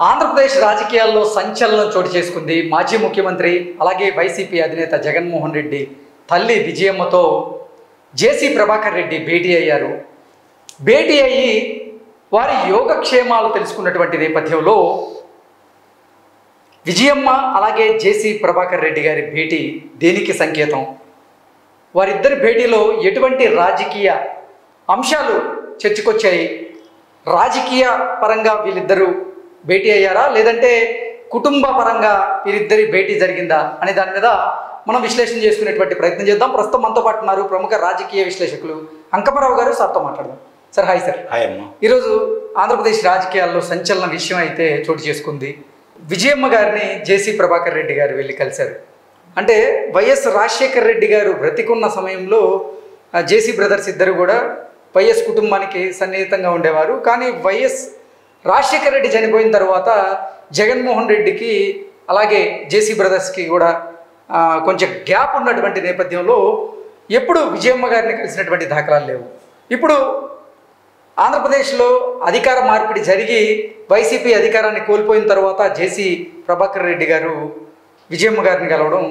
ఆంధ్రప్రదేశ్ రాజకీయాల్లో సంచలనం చోటు చేసుకుంది. మాజీ ముఖ్యమంత్రి అలాగే వైసీపీ అధినేత జగన్మోహన్ రెడ్డి తల్లి విజయమ్మతో జేసీ ప్రభాకర్ రెడ్డి భేటీ అయ్యారు. భేటీ అయ్యి వారి యోగక్షేమాలు తెలుసుకున్నటువంటి నేపథ్యంలో విజయమ్మ అలాగే జేసీ ప్రభాకర్ రెడ్డి గారి భేటీ దేనికి సంకేతం? వారిద్దరి భేటీలో ఎటువంటి రాజకీయ అంశాలు చర్చకొచ్చాయి? రాజకీయ పరంగా వీళ్ళిద్దరూ భేటీ అయ్యారా, లేదంటే కుటుంబ పరంగా వీరిద్దరి భేటీ జరిగిందా అనే దాని మీద మనం విశ్లేషణ చేసుకునేటువంటి ప్రయత్నం చేద్దాం. ప్రస్తుతం మనతో పాటు ఉన్నారు ప్రముఖ రాజకీయ విశ్లేషకులు అంకమరావు గారు. సార్తో మాట్లాడదాం. Sir hi sir. హాయ్ అమ్మ. ఈరోజు ఆంధ్రప్రదేశ్ రాజకీయాల్లో సంచలన విషయం అయితే చోటు చేసుకుంది. విజయమ్మ గారిని జేసీ ప్రభాకర్ రెడ్డి గారు వెళ్ళి కలిశారు. అంటే వైఎస్ రాజశేఖర్ రెడ్డి గారు బ్రతికున్న సమయంలో జేసీ బ్రదర్స్ ఇద్దరు కూడా వైఎస్ కుటుంబానికి సన్నిహితంగా ఉండేవారు. కానీ వైఎస్ రాజశేఖర్ రెడ్డి చనిపోయిన తర్వాత జగన్మోహన్ రెడ్డికి అలాగే జేసీ బ్రదర్స్కి కూడా కొంచెం గ్యాప్ ఉన్నటువంటి నేపథ్యంలో ఎప్పుడు విజయమ్మ గారిని కలిసినటువంటి దాఖలాలు లేవు. ఇప్పుడు ఆంధ్రప్రదేశ్లో అధికార మార్పిడి జరిగి వైసీపీ అధికారాన్ని కోల్పోయిన తర్వాత జేసీ ప్రభాకర్ రెడ్డి గారు విజయమ్మ గారిని కలవడం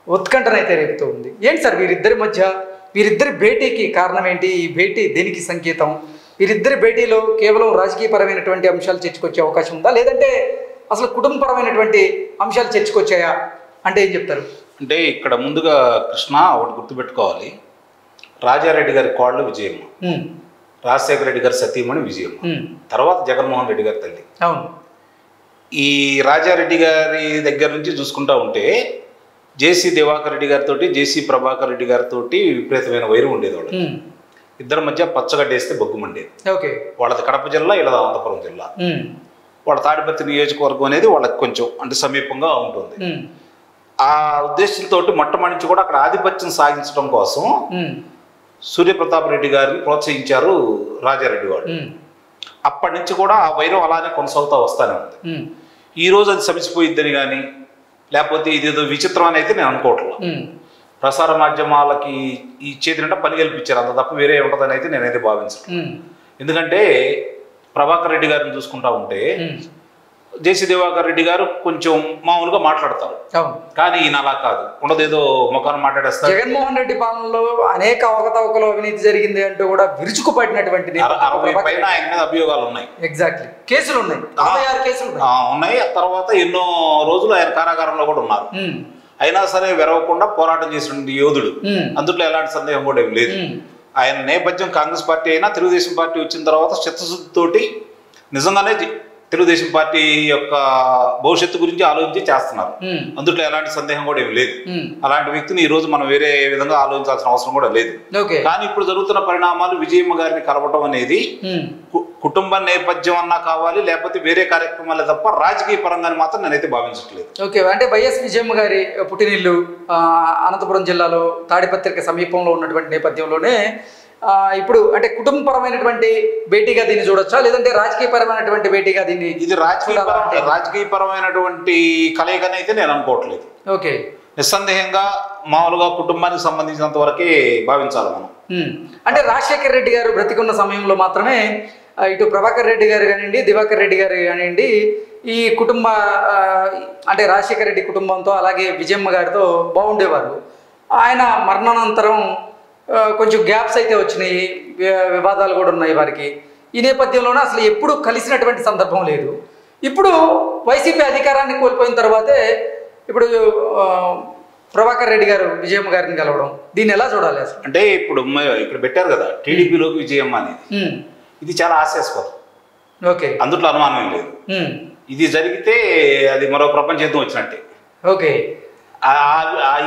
ఉత్కంఠనైతే రేపుతూ ఉంది. ఏంటి సార్ వీరిద్దరి భేటీకి కారణం ఏంటి? ఈ భేటీ దేనికి సంకేతం? వీరిద్దరి భేటీలో కేవలం రాజకీయపరమైనటువంటి అంశాలు చర్చకొచ్చే అవకాశం ఉందా, లేదంటే అసలు కుటుంబపరమైనటువంటి అంశాలు చర్చకొచ్చాయా అంటే ఏం చెప్తారు? అంటే ఇక్కడ ముందుగా కృష్ణ ఒకటి గుర్తుపెట్టుకోవాలి. రాజారెడ్డి గారి కోడలు విజయమ్మ, రాజశేఖర రెడ్డి గారి సతీమణి విజయమ్మ, తర్వాత జగన్మోహన్ రెడ్డి గారి తల్లి. అవును. ఈ రాజారెడ్డి గారి దగ్గర నుంచి చూసుకుంటా ఉంటే జేసీ దివాకర్ రెడ్డి గారితో జేసీ ప్రభాకర్ రెడ్డి గారితో విపరీతమైన వైరం ఉండేది. వాళ్ళు ఇద్దరి మధ్య పచ్చగడ్డేస్తే బొగ్గుమండేది. ఓకే. వాళ్ళది కడప జిల్లా, ఇలా అనంతపురం జిల్లా. వాళ్ళ తాడిపత్రి నియోజకవర్గం అనేది వాళ్ళకి కొంచెం అంటే సమీపంగా ఉంటుంది. ఆ ఉద్దేశంతో మొట్టమొదటి కూడా అక్కడ ఆధిపత్యం సాగించడం కోసం సూర్యప్రతాప్ రెడ్డి గారిని ప్రోత్సహించారు రాజారెడ్డి వాడు. అప్పటి నుంచి కూడా ఆ వైరం అలానే కొనసాగుతూ వస్తానే ఉంది. ఈ రోజు అది సమసిపోయిద్దని కానీ లేకపోతే ఇదేదో విచిత్రం అని అయితే నేను అనుకోవట్లేదు. ప్రసార మాధ్యమాలకి ఇచ్చేదింటే పని కల్పించారు, అంత తప్ప వేరే ఉంటుందని అయితే నేనైతే భావించను. ఎందుకంటే ప్రభాకర్ రెడ్డి గారిని చూసుకుంటా ఉంటే జేసీ దివాకర్ రెడ్డి గారు కొంచెం మామూలుగా మాట్లాడతారు, కానీ ఈయన అలా కాదు, ఉండదేదో ముఖాన్ని మాట్లాడేస్తారు. జగన్మోహన్ రెడ్డి పాలనలో అనేక అవకతవకలు అవినీతి జరిగింది అంటూ కూడా విరుచుకుపడినటువంటి 60 పైన ఆయన మీద అభియోగాలు ఉన్నాయి. ఎగ్జాక్ట్లీ, కేసులు ఉన్నాయి, 66 కేసులు ఉన్నాయి. తర్వాత ఎన్నో రోజులు ఆయన కారాగారంలో కూడా ఉన్నారు. అయినా సరే వెరవకుండా పోరాటం చేసిన యోధుడు, అందులో ఎలాంటి సందేహం కూడా ఏం లేదు. ఆయన నేపథ్యం కాంగ్రెస్ పార్టీ అయినా తెలుగుదేశం పార్టీ వచ్చిన తర్వాత చిత్తశుద్ధితోటి నిజంగానే తెలుగుదేశం పార్టీ యొక్క భవిష్యత్తు గురించి ఆలోచించి చేస్తున్నారు. అందులో ఎలాంటి సందేహం కూడా ఏమి లేదు. అలాంటి వ్యక్తిని ఈ రోజు మనం వేరే విధంగా ఆలోచించాల్సిన అవసరం కూడా లేదు. కానీ ఇప్పుడు జరుగుతున్న పరిణామాలు విజయమ్మ గారిని కలవటం అనేది కుటుంబ నేపథ్యం అన్నా కావాలి, లేకపోతే వేరే కార్యక్రమాలే తప్ప రాజకీయ పరంగానే మాత్రం నేనైతే భావించట్లేదు. ఓకే. అంటే వైఎస్ విజయమ్మ గారి పుట్టినిల్లు అనంతపురం జిల్లాలో తాడిపత్రికి సమీపంలో ఉన్నటువంటి నేపథ్యంలోనే ఇప్పుడు అంటే కుటుంబపరమైనటువంటి భేటీగా దీన్ని చూడొచ్చా, లేదంటే రాజకీయపరమైనటువంటి భేటీగా దీన్ని? ఇది రాజకీయపరమైనటువంటి కలయికని అయితే నేను అనుకోవట్లేదు. ఓకే. నిస్సందేహంగా మామూలుగా కుటుంబానికి సంబంధించినంత వరకే భావించాలి మనం. అంటే రాజశేఖర్ రెడ్డి గారు బ్రతికున్న సమయంలో మాత్రమే ఇటు ప్రభాకర్ రెడ్డి గారు కానివ్వండి, దివాకర్ రెడ్డి గారు కానివ్వండి, ఈ కుటుంబ అంటే రాజశేఖర్ రెడ్డి కుటుంబంతో అలాగే విజయమ్మ గారితో బాగుండేవారు. ఆయన మరణానంతరం కొంచెం గ్యాప్స్ అయితే వచ్చినాయి, వివాదాలు కూడా ఉన్నాయి వారికి. ఈ నేపథ్యంలోనే అసలు ఎప్పుడు కలిసినటువంటి సందర్భం లేదు. ఇప్పుడు వైసీపీ అధికారాన్ని కోల్పోయిన తర్వాతే ఇప్పుడు ప్రభాకర్ రెడ్డి గారు విజయమ్మ గారిని కలవడం, దీన్ని ఎలా చూడాలి అసలు? అంటే ఇప్పుడు ఇక్కడ పెట్టారు కదా టీడీపీలోకి విజయమ్మ అనేది, ఇది చాలా హాస్యాస్పదం. ఓకే. అందులో అనుమానం లేదు. ఇది జరిగితే అది మరో ప్రపంచ యుద్ధం వచ్చినట్టే. ఓకే.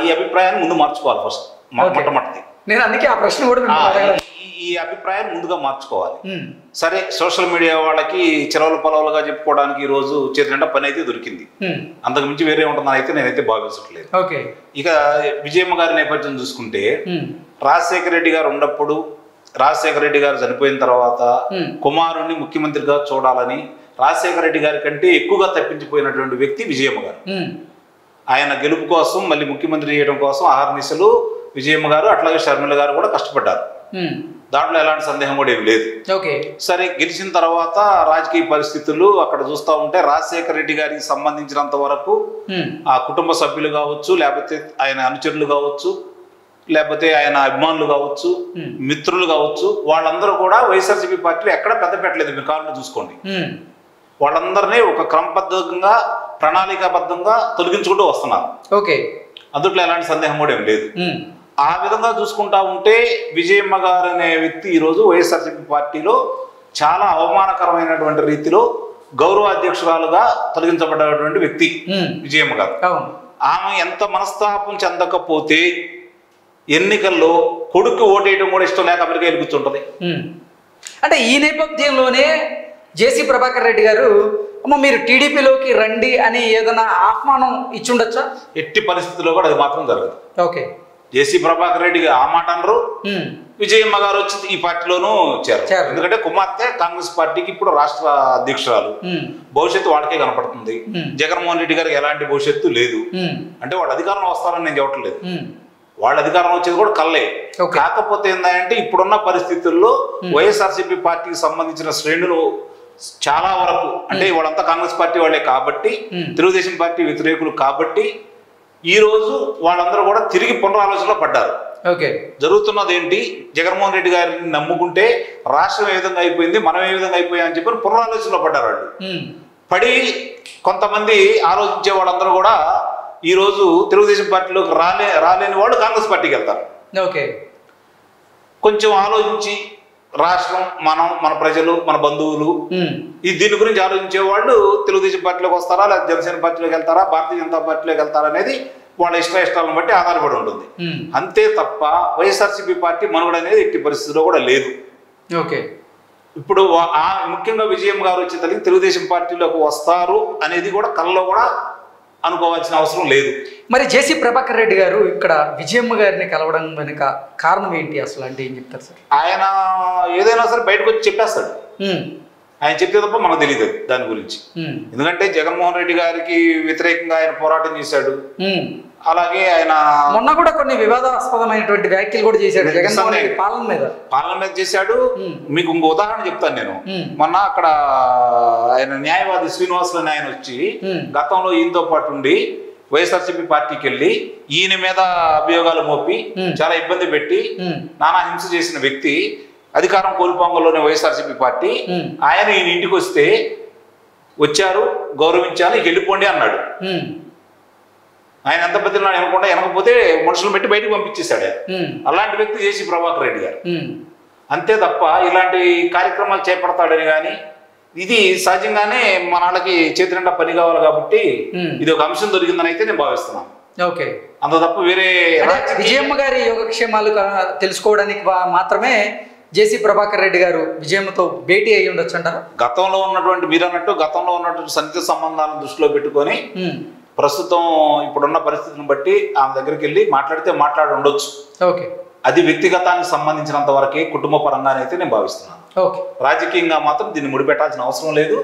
ఈ అభిప్రాయాన్ని ముందు మార్చుకోవాలి ఫస్ట్, మొట్టమొదటి. నేను అందుకే ఆ ప్రశ్న కూడా ఈ అభిప్రాయాన్ని ముందుగా మార్చుకోవాలి. సరే, సోషల్ మీడియా వాళ్ళకి చెలవలు పొలవలుగా చెప్పుకోవడానికి ఈ రోజు చేతినిండా పని అయితే దొరికింది, అంతకు మించి వేరే ఉంటుందని అయితే నేనైతే భావించట్లేదు. ఇక విజయమ్మ గారి నేపథ్యం చూసుకుంటే రాజశేఖర రెడ్డి గారు ఉన్నప్పుడు, రాజశేఖర రెడ్డి గారు చనిపోయిన తర్వాత కుమారుణ్ణి ముఖ్యమంత్రిగా చూడాలని రాజశేఖర రెడ్డి గారి కంటే ఎక్కువగా తప్పించిపోయినటువంటి వ్యక్తి విజయమ్మ గారు. ఆయన గెలుపు కోసం, మళ్ళీ ముఖ్యమంత్రి చేయడం కోసం అహర్నిశలు విజయమ్మ గారు అట్లాగే షర్మిల గారు కూడా కష్టపడ్డారు. దాంట్లో ఎలాంటి సందేహం కూడా ఏమి లేదు. ఓకే, సరే, గెలిచిన తర్వాత రాజకీయ పరిస్థితులు అక్కడ చూస్తూ ఉంటే రాజశేఖర రెడ్డి గారికి సంబంధించినంత వరకు ఆ కుటుంబ సభ్యులు కావచ్చు, లేకపోతే ఆయన అనుచరులు కావచ్చు, లేకపోతే ఆయన అభిమానులు కావచ్చు, మిత్రులు కావచ్చు, వాళ్ళందరూ కూడా వైఎస్ఆర్సీపీ పార్టీలో ఎక్కడ పెద్ద పెట్టలేదు. మీరు కావాలని చూసుకోండి. వాళ్ళందరినీ ఒక క్రమబద్ధంగా ప్రణాళికాబద్ధంగా తొలగించుకుంటూ వస్తున్నారు. ఓకే, అందుట్లో ఎలాంటి సందేహం కూడా ఏం లేదు. ఆ విధంగా చూసుకుంటా ఉంటే విజయమ్మ గారు అనే వ్యక్తి ఈరోజు వైఎస్ఆర్సీపీ పార్టీలో చాలా అవమానకరమైనటువంటి రీతిలో గౌరవ అధ్యక్షురాలుగా తొలగించబడ్డటువంటి వ్యక్తి విజయమ్మ గారు. ఆమె ఎంత మనస్తాపం చెందకపోతే ఎన్నికల్లో కొడుకు ఓటేయడం కూడా ఇష్టం లేక అమెరికా వెళ్ళి కూర్చుంటది. అంటే ఈ నేపథ్యంలోనే జేసీ ప్రభాకర్ రెడ్డి గారు అమ్మ మీరు టీడీపీలోకి రండి అని ఏదైనా ఆహ్వానం ఇచ్చుండొచ్చా? ఎట్టి పరిస్థితుల్లో కూడా అది మాత్రం జరగదు. ఓకే, జేసీ ప్రభాకర్ రెడ్డి ఆ మాట అనరు. విజయమ్మ గారు వచ్చి ఈ పార్టీలోనూ చేరారు. ఎందుకంటే కుమార్తె కాంగ్రెస్ పార్టీకి ఇప్పుడు రాష్ట్ర అధ్యక్షురాలు. భవిష్యత్తు వాళ్ళకే కనపడుతుంది. జగన్మోహన్ రెడ్డి గారికి ఎలాంటి భవిష్యత్తు లేదు. అంటే వాళ్ళు అధికారంలో వస్తారని నేను చెప్పట్లేదు. వాళ్ళ అధికారం వచ్చేది కూడా కల్లే. కాకపోతే ఏంటంటే ఇప్పుడున్న పరిస్థితుల్లో వైఎస్ఆర్సీపీ పార్టీకి సంబంధించిన శ్రేణులు చాలా వరకు, అంటే వాళ్ళంతా కాంగ్రెస్ పార్టీ వాళ్ళే కాబట్టి, తెలుగుదేశం పార్టీ వ్యతిరేకులు కాబట్టి ఈ రోజు వాళ్ళందరూ కూడా తిరిగి పునరాలోచనలో పడ్డారు. ఓకే, జరుగుతున్నది ఏంటి, జగన్మోహన్ రెడ్డి గారిని నమ్ముకుంటే రాష్ట్రం ఏ విధంగా అయిపోయింది, మనం ఏ విధంగా అయిపోయామని చెప్పి పునరాలోచనలో పడ్డారు. వాళ్ళు పడి కొంతమంది ఆలోచించే వాళ్ళందరూ కూడా ఈ రోజు తెలుగుదేశం పార్టీలోకి రాలేని వాళ్ళు కాంగ్రెస్ పార్టీకి వెళ్తారు. ఓకే, కొంచెం ఆలోచించి రాష్ట్రం, మన ప్రజలు, మన బంధువులు దీని గురించి ఆలోచించే వాళ్ళు తెలుగుదేశం పార్టీలోకి వస్తారా, లేదా జనసేన పార్టీలోకి వెళ్తారా, భారతీయ జనతా పార్టీలోకి వెళ్తారా అనేది వాళ్ళ ఇష్టాలను బట్టి ఆధారపడి ఉంటుంది. అంతే తప్ప వైఎస్ఆర్సీపీ పార్టీ మనుగడ అనేది ఎట్టి పరిస్థితుల్లో కూడా లేదు. ఓకే, ఇప్పుడు ముఖ్యంగా విజయమ్మ గారు వచ్చే తల్లి తెలుగుదేశం పార్టీలోకి వస్తారు అనేది కూడా కళ్ళలో కూడా అనుకోవాల్సిన అవసరం లేదు. మరి జేసీ ప్రభాకర్ రెడ్డి గారు ఇక్కడ విజయమ్మ గారిని కలవడం వెనుక కారణం ఏంటి అసలు? అంటే ఏం చెప్తారు సార్? ఆయన ఏదైనా సరే బయటకు వచ్చి చెప్పేస్తాడు. ఆయన చెప్తే తప్ప మనకు తెలియదు దాని గురించి. ఎందుకంటే జగన్మోహన్ రెడ్డి గారికి వ్యతిరేకంగా ఆయన పోరాటం చేశాడు. అలాగే ఆయన మొన్న కూడా కొన్ని వివాదాస్పదమైనటువంటి వ్యాఖ్యలు కూడా చేశాడు జగన్మోహన్ రెడ్డి పాలన మీద చేశాడు. మీకు ఇంకో ఉదాహరణ చెప్తాను నేను. మొన్న అక్కడ ఆయన న్యాయవాది శ్రీనివాసులు ఆయన వచ్చి గతంలో ఈయనతో పాటు ఉండి వైఎస్ఆర్సీపీ పార్టీకి వెళ్ళి ఈయన మీద అభియోగాలు మోపి చాలా ఇబ్బంది పెట్టి నానా హింస చేసిన వ్యక్తి అధికారం కోల్పోంగంలోనే వైఎస్ఆర్సీపీ పార్టీ ఆయన ఈయన ఇంటికి వస్తే వచ్చారు, గౌరవించాలి, వెళ్ళిపోండి అన్నాడు. ఆయన ఎంత బతిలాడు అనకుండా వెనకపోతే మనుషులు పెట్టి బయటకు పంపించేశాడు. అలాంటి వ్యక్తి జేసీ ప్రభాకర్ రెడ్డి గారు. అంతే తప్ప ఇలాంటి కార్యక్రమాలు చేపడతాడని కానీ, ఇది సహజంగానే మన వాళ్ళకి చేతి నిండా పని కావాలి కాబట్టి ఇది ఒక అంశం దొరికిందని అయితే నేను భావిస్తున్నాను. ఓకే, అంత తప్ప వేరే విజయమ్మ గారి యోగక్షేమాలు తెలుసుకోవడానికి మాత్రమే జేసీ ప్రభాకర్ రెడ్డి గారు విజయమ్మతో భేటీ అయ్యి ఉండొచ్చు అంటారా? గతంలో ఉన్నటువంటి మీరు అన్నట్టు గతంలో ఉన్నటువంటి సన్నిహిత సంబంధాలను దృష్టిలో పెట్టుకొని ప్రస్తుతం ఇప్పుడున్న పరిస్థితిని బట్టి ఆమె దగ్గరికి వెళ్ళి మాట్లాడితే మాట్లాడి ఉండొచ్చు. ఓకే, అది వ్యక్తిగతానికి సంబంధించినంత వరకే, కుటుంబ పరంగానైతే నేను భావిస్తున్నాను. ఓకే, రాజకీయంగా మాత్రం దీన్ని ముడిపెట్టాల్సిన అవసరం లేదు.